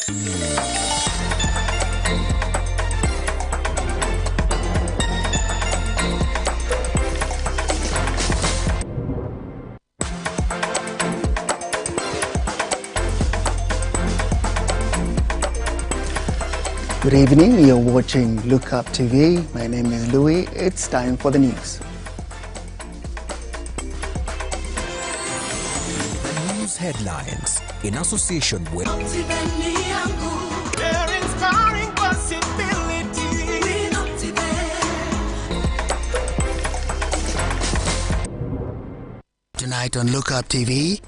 Good evening, you're watching Lookuptv. My name is Louis. It's time for the news. The news headlines in association with Tonight on Lookuptv,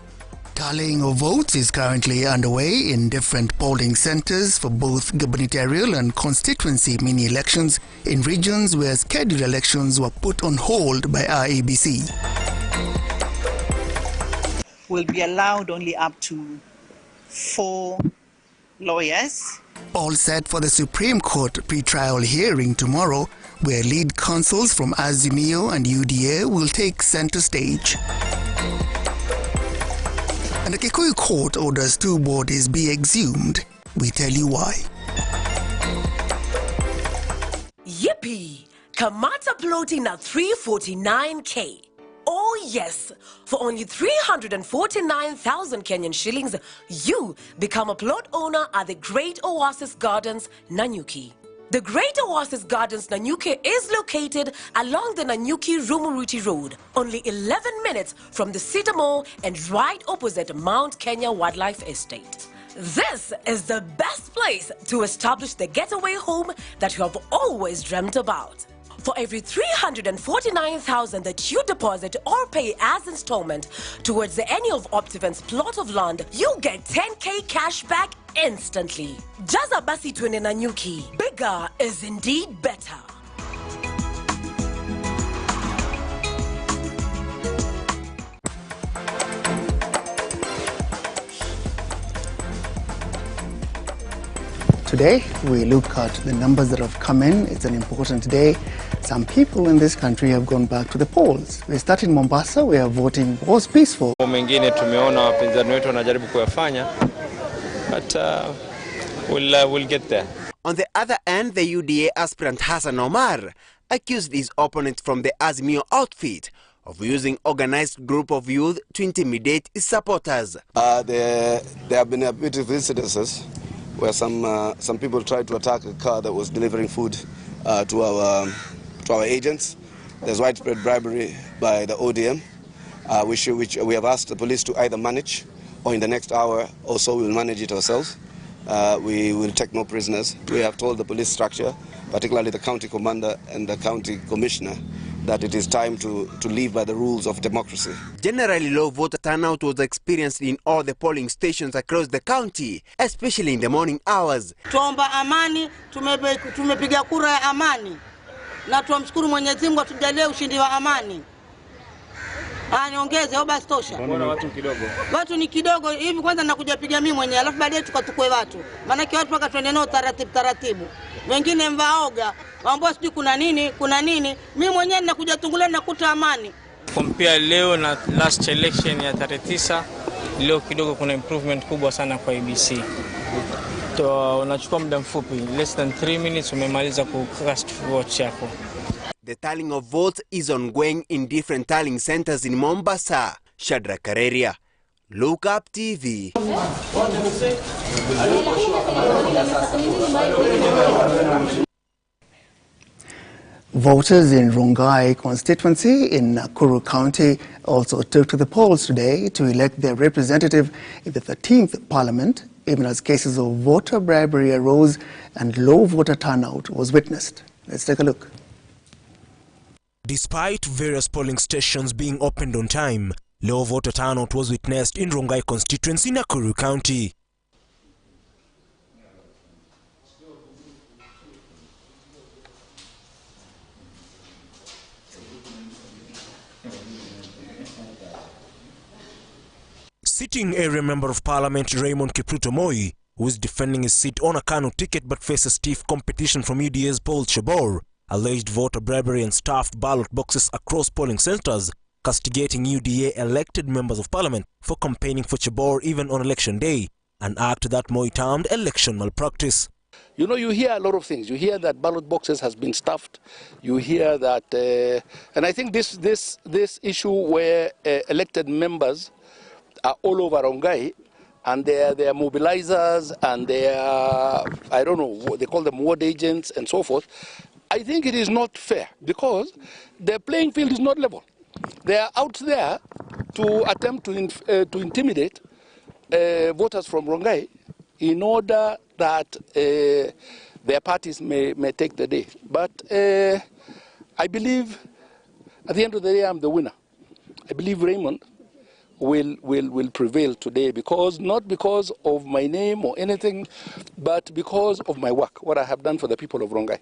tallying of votes is currently underway in different polling centers for both gubernatorial and constituency mini-elections in regions where scheduled elections were put on hold by IEBC. Will be allowed only up to 4 lawyers. All set for the Supreme Court pre-trial hearing tomorrow, where lead counsels from Azimio and UDA will take center stage. And the Kikuyu court orders 2 bodies be exhumed. We tell you why. Yippee! Kamata floating at 349K. Oh yes, for only 349,000 Kenyan shillings, you become a plot owner at the Great Oasis Gardens, Nanyuki. The Great Oasis Gardens, Nanyuki is located along the Nanyuki-Rumuruti Road, only 11 minutes from the Cedar Mall and right opposite Mount Kenya Wildlife Estate. This is the best place to establish the getaway home that you have always dreamt about. For every 349,000 that you deposit or pay as installment towards any of Optiven's plot of land, you get 10K cash back instantly. Jaza basi twende Nanyuki. Bigger is indeed better. Today, we look at the numbers that have come in. It's an important day. Some people in this country have gone back to the polls. We start in Mombasa, where voting was peaceful. Mengine tumeona wapinzani wetu wanajaribu kuyafanya, but we'll get there. On the other end, the UDA aspirant Hassan Omar accused his opponent from the Azimio outfit of using organized group of youth to intimidate his supporters. There have been a bit of incidences where some people tried to attack a car that was delivering food to our agents. There's widespread bribery by the ODM, which we have asked the police to either manage, or in the next hour or so we will manage it ourselves. We will take no prisoners. We have told the police structure, particularly the county commander and the county commissioner, that it is time to live by the rules of democracy. Generally low voter turnout was experienced in all the polling stations across the county, especially in the morning hours. Tuomba amani, tumepiga kura ya amani. Na tuamshukuru Mwenyezi Mungu atujalie ushindi wa amani. Niongeze au basi tosha? Mbona watu kidogo? Watu ni kidogo hivi, kwanza nakuja piga mimi mwenyewe, alafu baadaye tukatukue watu. Maana watu paka twende nao taratibu. Wengine mvaoga, waambia sijui kuna nini. Mimi mwenyewe ninakuja tungulia nakuta amani. Compare leo na last election ya 39, leo kidogo kuna improvement kubwa sana kwa IEBC. Unachukua muda mfupi, less than 3 minutes umemaliza kucast vote yako. The tallying of votes is ongoing in different tallying centers in Mombasa. Shadra Kareria, Lookuptv. Voters in Rongai constituency in Nakuru County also took to the polls today to elect their representative in the 13th Parliament, even as cases of voter bribery arose and low voter turnout was witnessed. Let's take a look. Despite various polling stations being opened on time, low voter turnout was witnessed in Rongai constituency in Nakuru County. Sitting area member of parliament Raymond Kipruto Moi, who is defending his seat on a Kanu ticket but faces stiff competition from UDA's Paul Chabor, alleged voter bribery and stuffed ballot boxes across polling centers, castigating UDA elected members of parliament for campaigning for Chabor even on election day. an act that Moi termed election malpractice. You know, you hear a lot of things. You hear that ballot boxes has been stuffed. You hear that, and I think this issue where elected members are all over Rongai, and they are mobilizers, and they are, I don't know, they call them ward agents and so forth. I think it is not fair because the playing field is not level. They are out there to attempt to intimidate voters from Rongai in order that their parties may take the day. But I believe at the end of the day, I'm the winner. I believe Raymond will prevail today, not because of my name or anything, but because of my work, what I have done for the people of Rongai.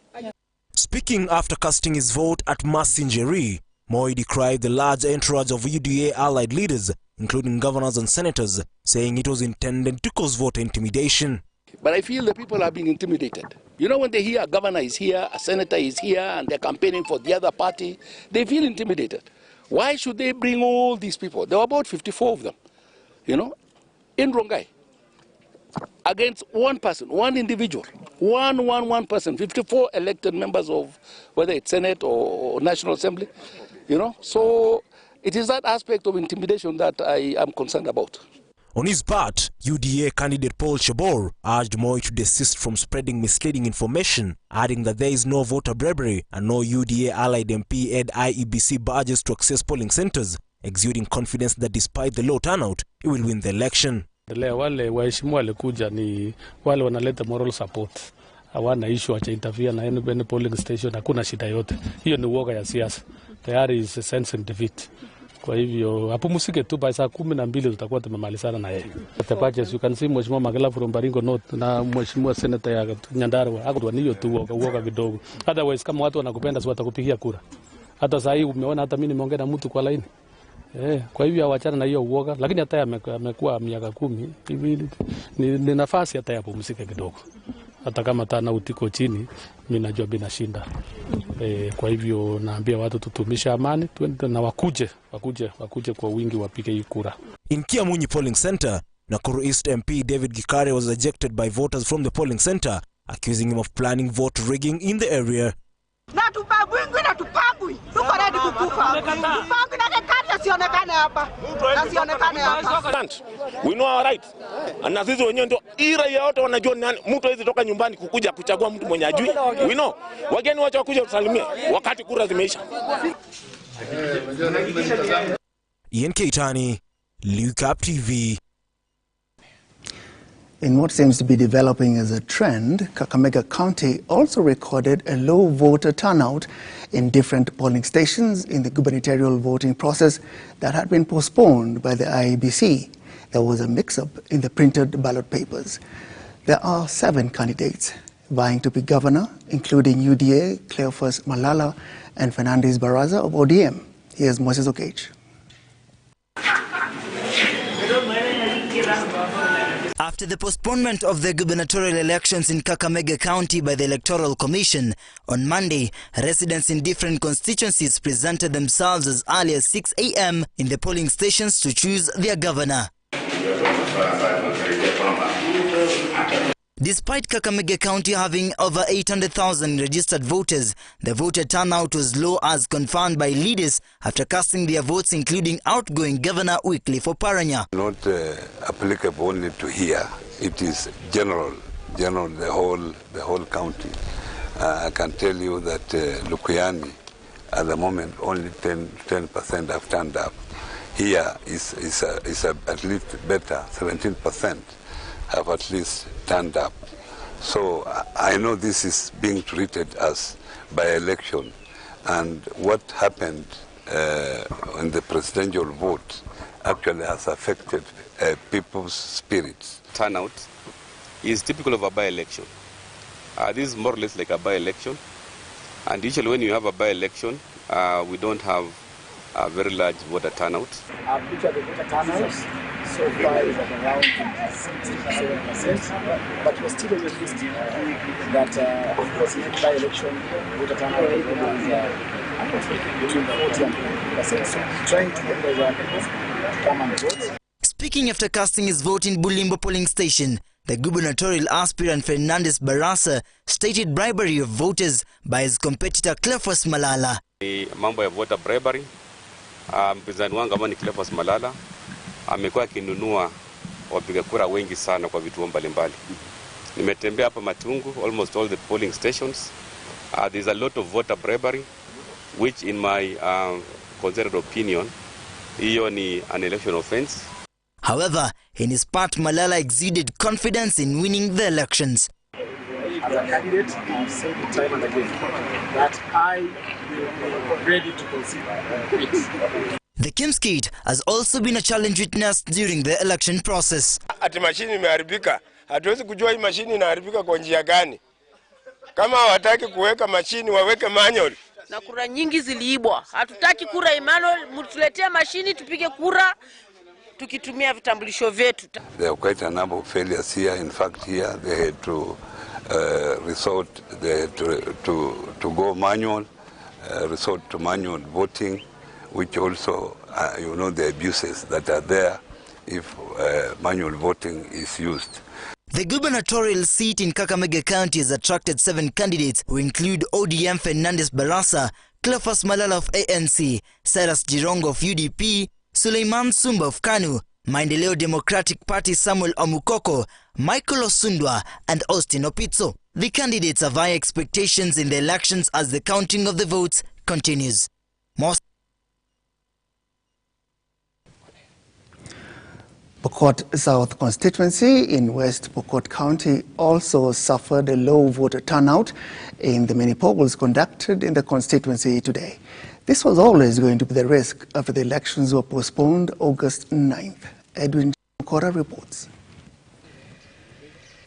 Speaking after casting his vote at Masinjeri, Moi decried the large entourage of UDA allied leaders, including governors and senators, saying it was intended to cause voter intimidation. But I feel the people are being intimidated. You know, when they hear a governor is here, a senator is here, and they're campaigning for the other party, they feel intimidated. Why should they bring all these people? There were about 54 of them, you know, in Rongai, against one person, one individual, one person, 54 elected members of whether it's Senate or National Assembly, you know. So it is that aspect of intimidation that I am concerned about. On his part, UDA candidate Paul Chabor urged Moi to desist from spreading misleading information, adding that there is no voter bribery and no UDA allied MP had IEBC badges to access polling centers, exuding confidence that despite the low turnout, he will win the election. Wale waheshimiwa walikuja ni wale wanaleta moral support. Hawana issue wacha interfere na any polling station, hakuna shida yote. Hiyo ni uoga ya siasa. Tayari is a sense and defeat. Kwa hivyo hapumusike tu by saa 12 tutakuwa tumemalizana na yeye. The badges, you can see Mheshimiwa Magala from Baringo North na Mheshimiwa Senator ya Nyandarua hapo ni hiyo tu uoga kidogo. Otherwise kama watu wanakupenda si watakupigia kura. Hata saa hii umeona hata mimi nimeongea na mtu kwa line. Kwa hivyo awachana na hiyo uoga, lakini hata amekuwa miaka 10 hivi ni nafasi hata yapumzike kidogo. Hata kama tana utiko chini, mimi najua binashinda. Kwa hivyo naambia watu tutumisha amani, tuende na wakuje kwa wingi wapige hii kura. In Kiamunyi polling center, Nakuru East MP David Gikare was ejected by voters from the polling center, accusing him of planning vote rigging in the area. Na tupangwi na tupangwi. Tuko ready kukufa. Tupangwi na kekari asionekane hapa. Asionekane hapa. We know our rights. Na sisi wenyewe ndio ira yote wanajua nani mtu hizi toka nyumbani kukuja kuchagua mtu mwenye ajui. We know. Wageni wacha kuja kusalimia wakati kura zimeisha. Ian Keitani, Lookuptv. In what seems to be developing as a trend, Kakamega County also recorded a low voter turnout in different polling stations in the gubernatorial voting process that had been postponed by the IEBC. There was a mix-up in the printed ballot papers. There are 7 candidates vying to be governor, including UDA, Cleophas Malala, and Fernandez Baraza of ODM. Here's Moses Okech. After the postponement of the gubernatorial elections in Kakamega County by the Electoral Commission, on Monday, residents in different constituencies presented themselves as early as 6 a.m. in the polling stations to choose their governor. Despite Kakamega County having over 800,000 registered voters, the voter turnout was low as confirmed by leaders after casting their votes, including outgoing Governor Wycliffe Oparanya. Not applicable only to here. It is general, the whole county. I can tell you that Lukuyani, at the moment, only 10% have turned up. Here is at least better, 17%. Have at least turned up. So I know this is being treated as by-election, and what happened in the presidential vote actually has affected people's spirits. Turnout is typical of a by-election. This is more or less like a by-election, and usually when you have a by-election, we don't have a very large voter turnout. I've looked at the voter turnout so far is at around 67%, but we're still realistic that of course in any by-election voter turnout is approximately between 40 and 50%. So trying to get the people to come and vote. Speaking Speaking after casting his vote in Bulimbo polling station, the gubernatorial aspirant Fernandez Barasa stated bribery of voters by his competitor Cleophas Malala. Mambo ya voter bribery, mpinzani wangu ambaye ni Cleophas Malala amekuwa akinunua wapiga kura wengi sana kwa vituo mbalimbali. Nimetembea hapa Matungu, almost all the polling stations. There's a lot of voter bribery, which in my considered opinion, hiyo ni an election offense. However, in his part, Malala exuded confidence in winning the elections. As a candidate, I've said it time and again that I will be ready to concede it. The Kimskit has also been a challenge witnessed during the election process. Ati mashini imeharibika. Hatuwezi kujua hii mashini inaharibika kwa njia gani. Kama hawataki kuweka mashini waweke manual. Na kura nyingi ziliibwa. Hatutaki kura Emmanuel, mtuletee mashini tupige kura tukitumia vitambulisho vyetu. There are quite a number of failures here. In fact, here they had to to go manual, resort to manual voting, which also, the abuses that are there if manual voting is used. The gubernatorial seat in Kakamega County has attracted 7 candidates who include ODM Fernandez Barasa, Cleophas Malala of ANC, Cyrus Jirongo of UDP, Suleiman Sumba of KANU, Maendeleo Democratic Party Samuel Omukoko, Michael Osundwa, and Otieno Pizzo. The candidates have high expectations in the elections as the counting of the votes continues. Pokot South constituency in West Pokot County also suffered a low voter turnout in the many polls conducted in the constituency today. This was always going to be the risk after the elections were postponed August 9th. Edwin Chokora reports.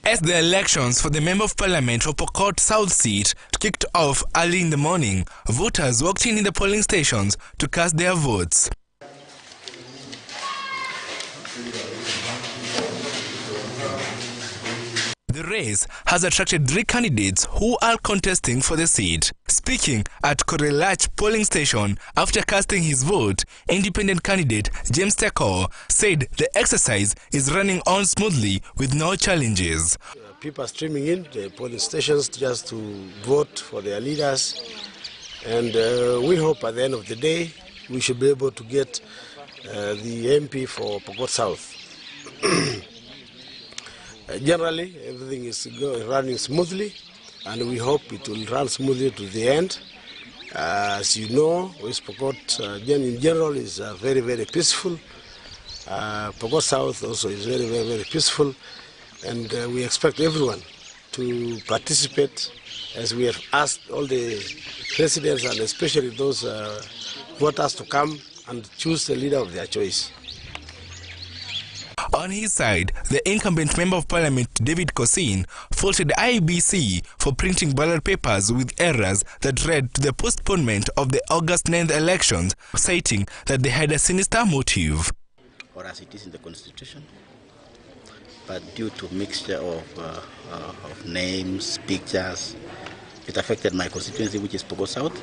As the elections for the Member of Parliament for Pokot South seat kicked off early in the morning, voters walked in the polling stations to cast their votes. The race has attracted 3 candidates who are contesting for the seat. Speaking at Korelach polling station after casting his vote, independent candidate James Teko said the exercise is running on smoothly with no challenges. People are streaming in the polling stations just to vote for their leaders, and we hope at the end of the day we should be able to get the MP for Pokot South. Generally, everything is running smoothly, and we hope it will run smoothly to the end. As you know, West Pokot in general is very, very peaceful. Pokot South also is very, very, very peaceful, and we expect everyone to participate, as we have asked all the residents and especially those voters to come and choose the leader of their choice. On his side, the incumbent Member of Parliament David Kosin faulted the IEBC for printing ballot papers with errors that led to the postponement of the August 9th elections, citing that they had a sinister motive. Or as it is in the Constitution, but due to mixture of names, pictures, it affected my constituency, which is Pokot South.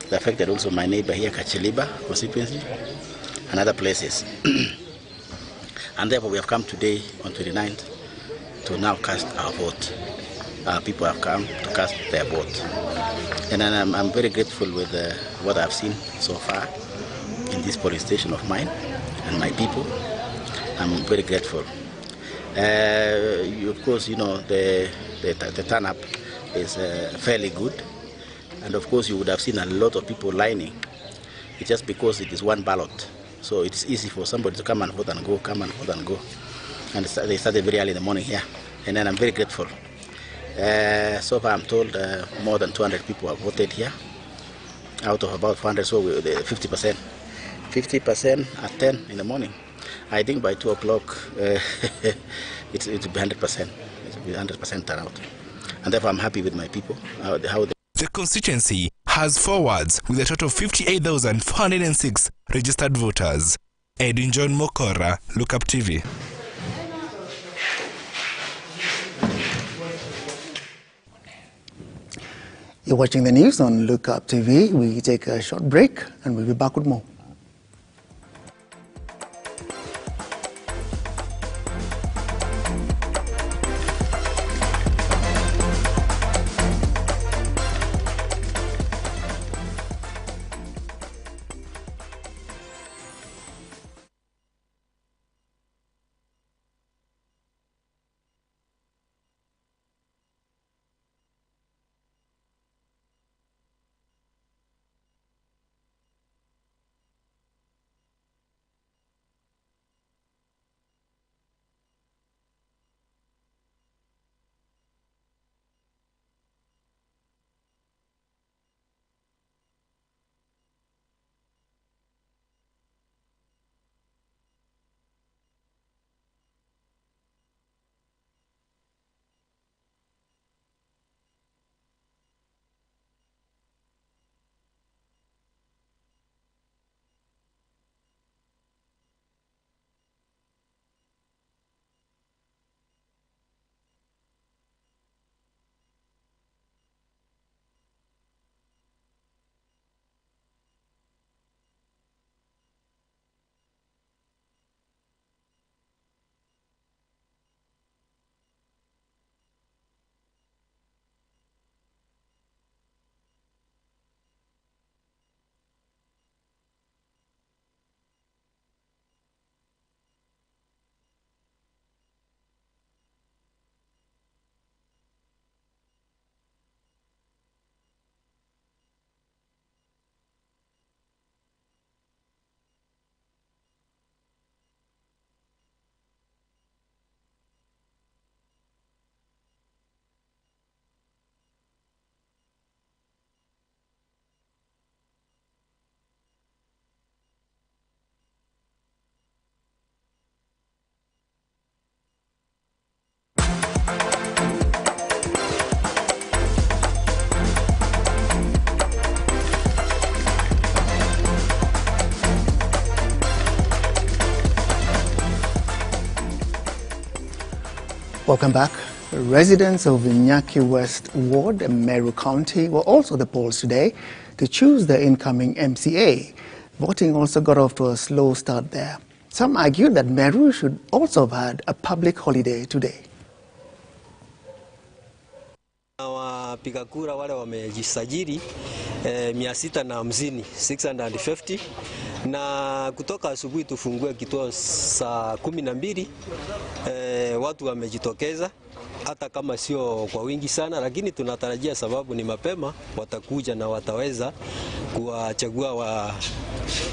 It affected also my neighbor here, Kacheliba constituency, and other places. And therefore we have come today on 29th to now cast our vote. People have come to cast their vote. And I'm very grateful with what I've seen so far in this polling station of mine and my people. I'm very grateful. Of course, the turn-up is fairly good. And of course you would have seen a lot of people lining. It's just because it is one ballot. So it's easy for somebody to come and vote and go, come and vote and go. And they started very early in the morning here. And then I'm very grateful. So far I'm told more than 200 people have voted here. Out of about 400, so 50%. 50% at 10 in the morning. I think by 2 o'clock it will be 100%. It will be 100% turnout. And therefore I'm happy with my people. The constituency has 4 wards with a total of 58,406 registered voters. Edwin John Mokora, Lookuptv. You're watching the news on Lookuptv. We take a short break and we'll be back with more. Welcome back. Residents of Nyaki West Ward, Meru County, were also at the polls today to choose the incoming MCA. Voting also got off to a slow start there. Some argued that Meru should also have had a public holiday today. Wapiga kura wale wamejisajili 650 na kutoka asubuhi tufungue kituo saa 12 watu wamejitokeza, hata kama sio kwa wingi sana, lakini tunatarajia sababu ni mapema watakuja na wataweza kuwachagua wa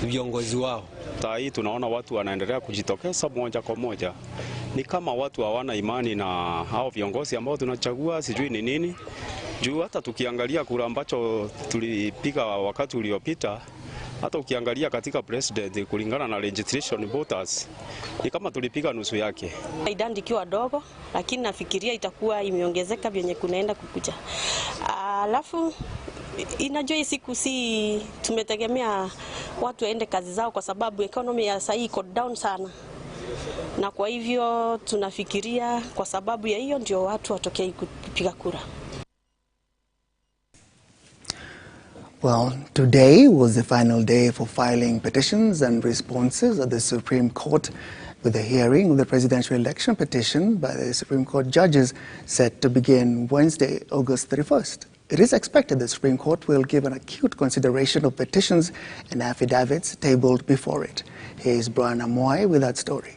viongozi wao. Hii tunaona watu wanaendelea kujitokeza moja kwa moja. Ni kama watu hawana imani na hao viongozi ambao tunachagua, sijui ni nini. Juu hata tukiangalia kura ambacho tulipiga wakati uliopita, hata ukiangalia katika president kulingana na registration voters, ni kama tulipiga nusu yake. Idadi ikiwa dogo, lakini nafikiria itakuwa imeongezeka vyenye kunaenda kukuja. Alafu inajua siku si tumetegemea watu waende kazi zao kwa sababu economy ya sasa iko down sana. Na kwa hivyo tunafikiria kwa sababu ya hiyo ndio watu watokee kupiga kura. Well, today was the final day for filing petitions and responses at the Supreme Court, with the hearing of the presidential election petition by the Supreme Court judges set to begin Wednesday, August 31st. It is expected the Supreme Court will give an acute consideration of petitions and affidavits tabled before it. Here's Brian Amoy with that story.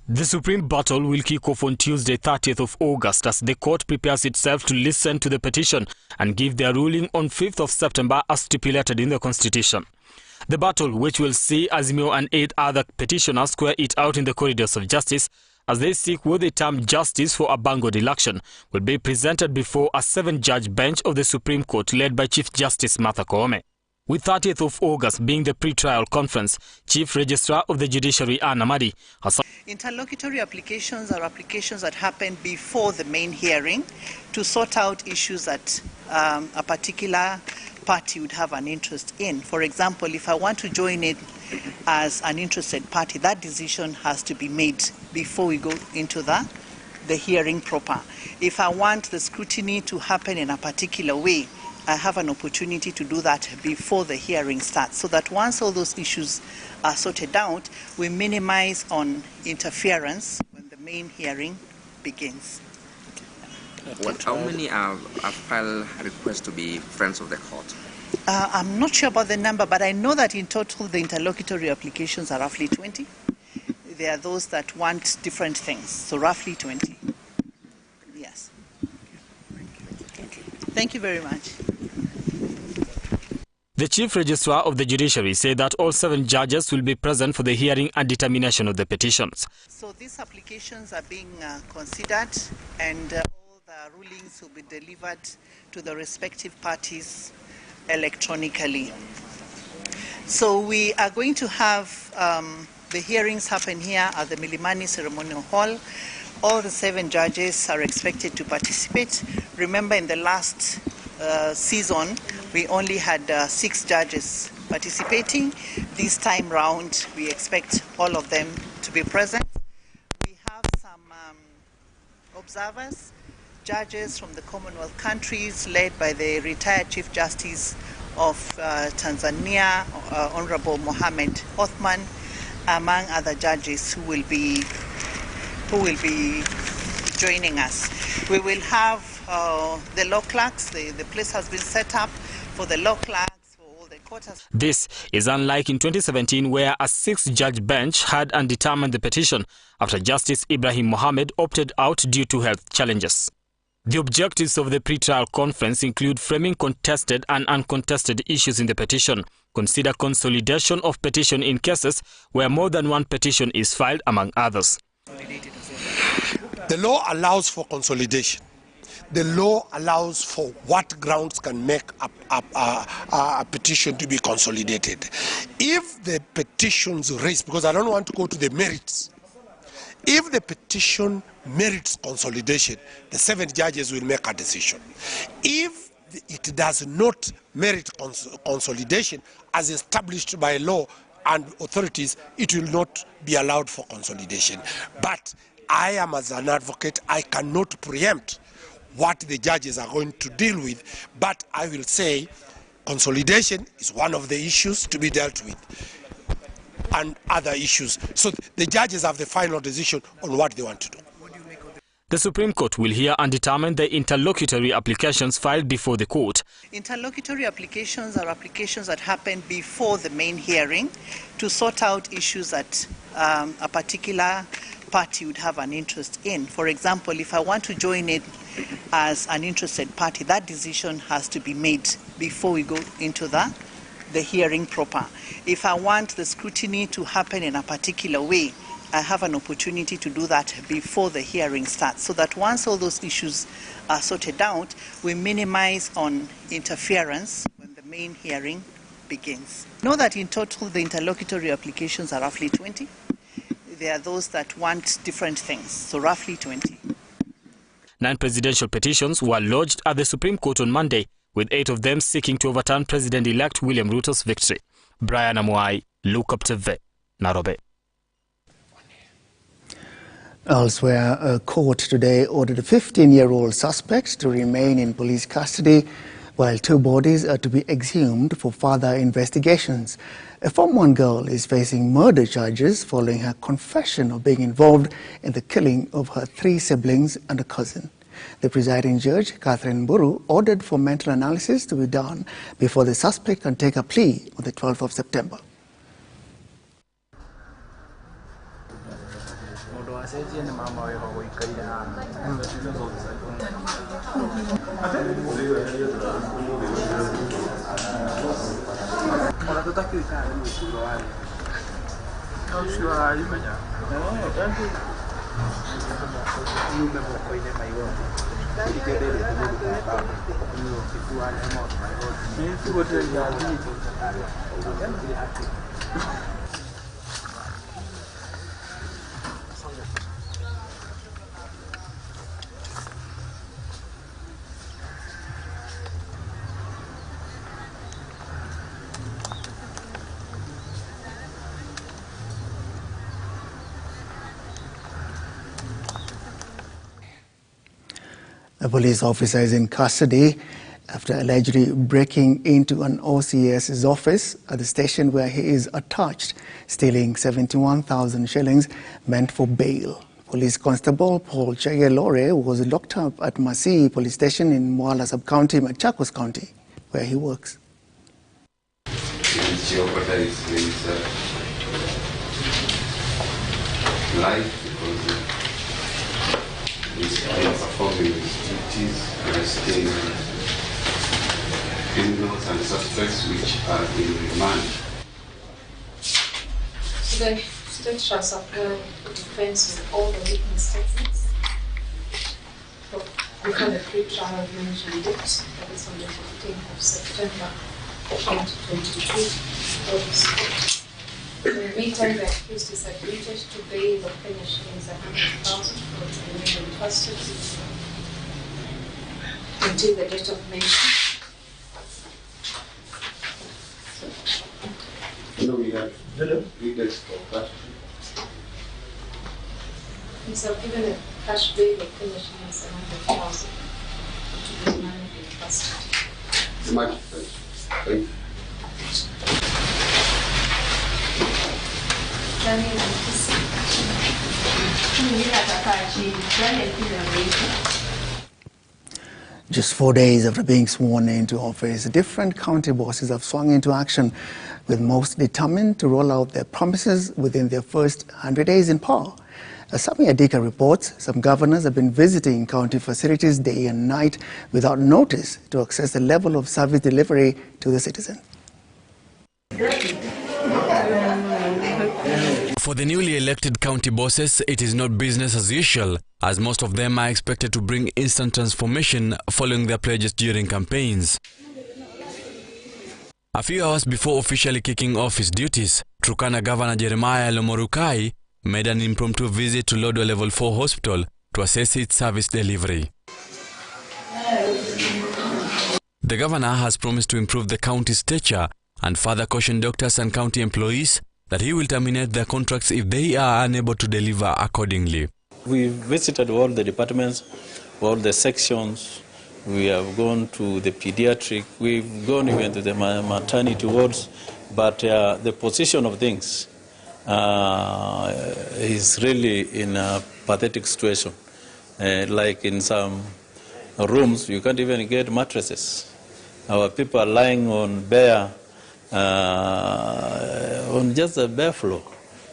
The Supreme battle will kick off on Tuesday, 30th of August, as the court prepares itself to listen to the petition and give their ruling on 5th of September as stipulated in the Constitution. The battle, which will see Azimio and 8 other petitioners square it out in the corridors of justice as they seek what they term justice for a bungled election, will be presented before a 7-judge bench of the Supreme Court led by Chief Justice Martha Koome. With 30th of August being the pre-trial conference, Chief Registrar of the Judiciary, Anna Madi, has... Interlocutory applications are applications that happen before the main hearing to sort out issues that a particular party would have an interest in. For example, if I want to join it as an interested party, that decision has to be made before we go into the hearing proper. If I want the scrutiny to happen in a particular way, I have an opportunity to do that before the hearing starts, so that once all those issues are sorted out, we minimize on interference when the main hearing begins. How many have filed requests to be friends of the court? I'm not sure about the number, but I know that in total the interlocutory applications are roughly 20. There are those that want different things, so roughly 20. Yes. Thank you very much. The Chief Registrar of the Judiciary said that all 7 judges will be present for the hearing and determination of the petitions. So these applications are being considered, and all the rulings will be delivered to the respective parties electronically. So we are going to have the hearings happen here at the Milimani Ceremonial Hall. All the 7 judges are expected to participate. Remember, in the last season, we only had 6 judges participating. This time round, we expect all of them to be present. We have some observers, judges from the Commonwealth countries, led by the retired Chief Justice of Tanzania, Honorable Mohamed Othman, among other judges who will be joining us. We will have the law clerks. The place has been set up for the law clerks, for all the courts. This is unlike in 2017, where a 6-judge bench had undetermined the petition after Justice Ibrahim Mohammed opted out due to health challenges. The objectives of the pre-trial conference include framing contested and uncontested issues in the petition, consider consolidation of petition in cases where more than one petition is filed, among others. The law allows for consolidation. The law allows for what grounds can make a petition to be consolidated. If the petitions raised, because I don't want to go to the merits, if the petition merits consolidation, the 7 judges will make a decision. If it does not merit consolidation as established by law, and authorities, it will not be allowed for consolidation. But I am, as an advocate, I cannot preempt what the judges are going to deal with, but I will say consolidation is one of the issues to be dealt with, and other issues. So the judges have the final decision on what they want to do. The Supreme Court will hear and determine the interlocutory applications filed before the court. Interlocutory applications are applications that happen before the main hearing to sort out issues that a particular party would have an interest in. For example, if I want to join in as an interested party, that decision has to be made before we go into the hearing proper. If I want the scrutiny to happen in a particular way, I have an opportunity to do that before the hearing starts, so that once all those issues are sorted out, we minimize on interference when the main hearing begins. Know that in total the interlocutory applications are roughly 20. There are those that want different things, so roughly 20. 9 presidential petitions were lodged at the Supreme Court on Monday, with 8 of them seeking to overturn President-elect William Ruto's victory. Brian Amuai, Lookuptv, Nairobi. Elsewhere, a court today ordered a 15-year-old suspect to remain in police custody while 2 bodies are to be exhumed for further investigations. A Form 1 girl is facing murder charges following her confession of being involved in the killing of her 3 siblings and a cousin. The presiding judge, Catherine Buru, ordered for mental analysis to be done before the suspect can take a plea on the 12th of September. A police officer is in custody after allegedly breaking into an OCS's office at the station where he is attached, stealing 71,000 shillings meant for bail. Police Constable Paul Chege-Lore was locked up at Masii Police Station in Mwala Sub-County, Machakos County, where he works. Performing his duties, arresting criminals and suspects which are in remand. So the state shall supply the defense with all the written statements before the pre-trial mentioned date, that is on the 15th of September 2022. In the meantime, the accused is admitted to bail of Kenya shillings 100,000 for to remain in custody until the date of mention. No, we have 3 days for that. He's given a cash bail of Kenya shillings 100,000 to be remain in custody. Much thank you. Just 4 days after being sworn into office, different county bosses have swung into action, with most determined to roll out their promises within their first 100 days in power. As Sami Adika reports, some governors have been visiting county facilities day and night without notice to assess the level of service delivery to the citizen. For the newly elected county bosses, it is not business as usual, as most of them are expected to bring instant transformation following their pledges during campaigns. A few hours before officially kicking off his duties, Turkana Governor Jeremiah Lomorukai made an impromptu visit to Lodwar Level 4 Hospital to assess its service delivery. The governor has promised to improve the county's stature and further caution doctors and county employees that he will terminate their contracts if they are unable to deliver accordingly. We visited all the departments, all the sections. We have gone to the pediatric. We've gone even to the maternity wards. But the position of things is really in a pathetic situation. Like in some rooms, you can't even get mattresses. Our people are lying on on just a bare floor.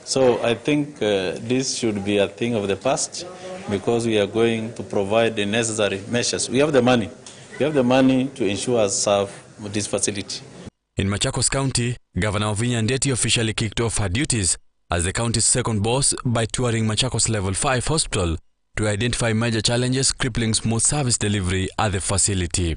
So I think this should be a thing of the past, because we are going to provide the necessary measures. We have the money. We have the money to ensure us serve this facility. In Machakos County, Governor Ovinya Ndeti officially kicked off her duties as the county's second boss by touring Machakos Level 5 Hospital to identify major challenges crippling smooth service delivery at the facility.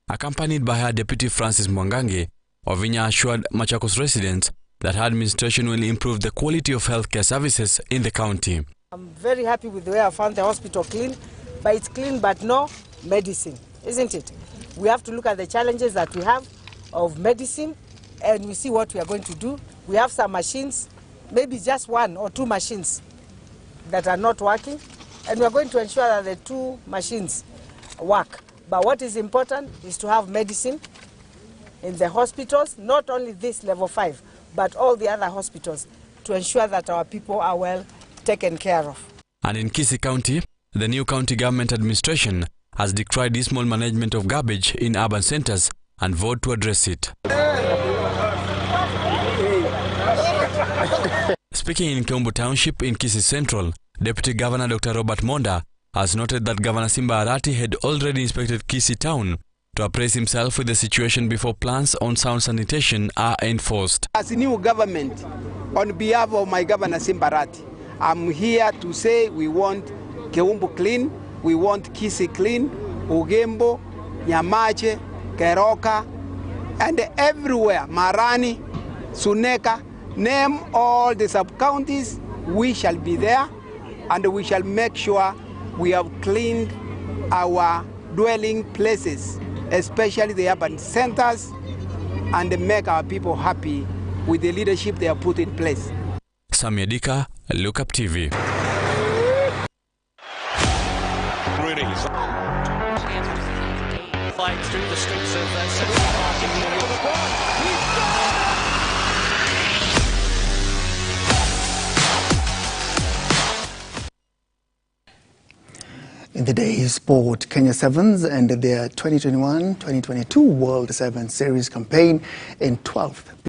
Accompanied by her deputy Francis Mwangange, Ovinya assured Machakos residents that her administration will improve the quality of healthcare services in the county. I'm very happy with the way I found the hospital clean, but it's clean but no medicine, isn't it? We have to look at the challenges that we have of medicine, and we see what we are going to do. We have some machines, maybe just 1 or 2 machines that are not working, and we are going to ensure that the 2 machines work. But what is important is to have medicine in the hospitals, not only this level 5, but all the other hospitals, to ensure that our people are well taken care of. And in Kisii County, the new county government administration has decried dismal management of garbage in urban centers and vowed to address it. Speaking in Kiombo Township in Kisii Central, Deputy Governor Dr. Robert Monda has noted that Governor Simba Arati had already inspected Kisii Town to appraise himself with the situation before plans on sound sanitation are enforced. As a new government, on behalf of my Governor Simba Arati, I'm here to say we want Kiombo clean, we want Kisii clean, Ugembo, Nyamache, Keroka, and everywhere, Marani, Suneka, name all the sub-counties, we shall be there, and we shall make sure we have cleaned our dwelling places, especially the urban centers, and make our people happy with the leadership they have put in place. Samia Dika, Lookuptv. Flying through the streets of Central Park in New York. In the day's sport, Kenya Sevens ended their 2021-2022 World Sevens Series campaign in 12th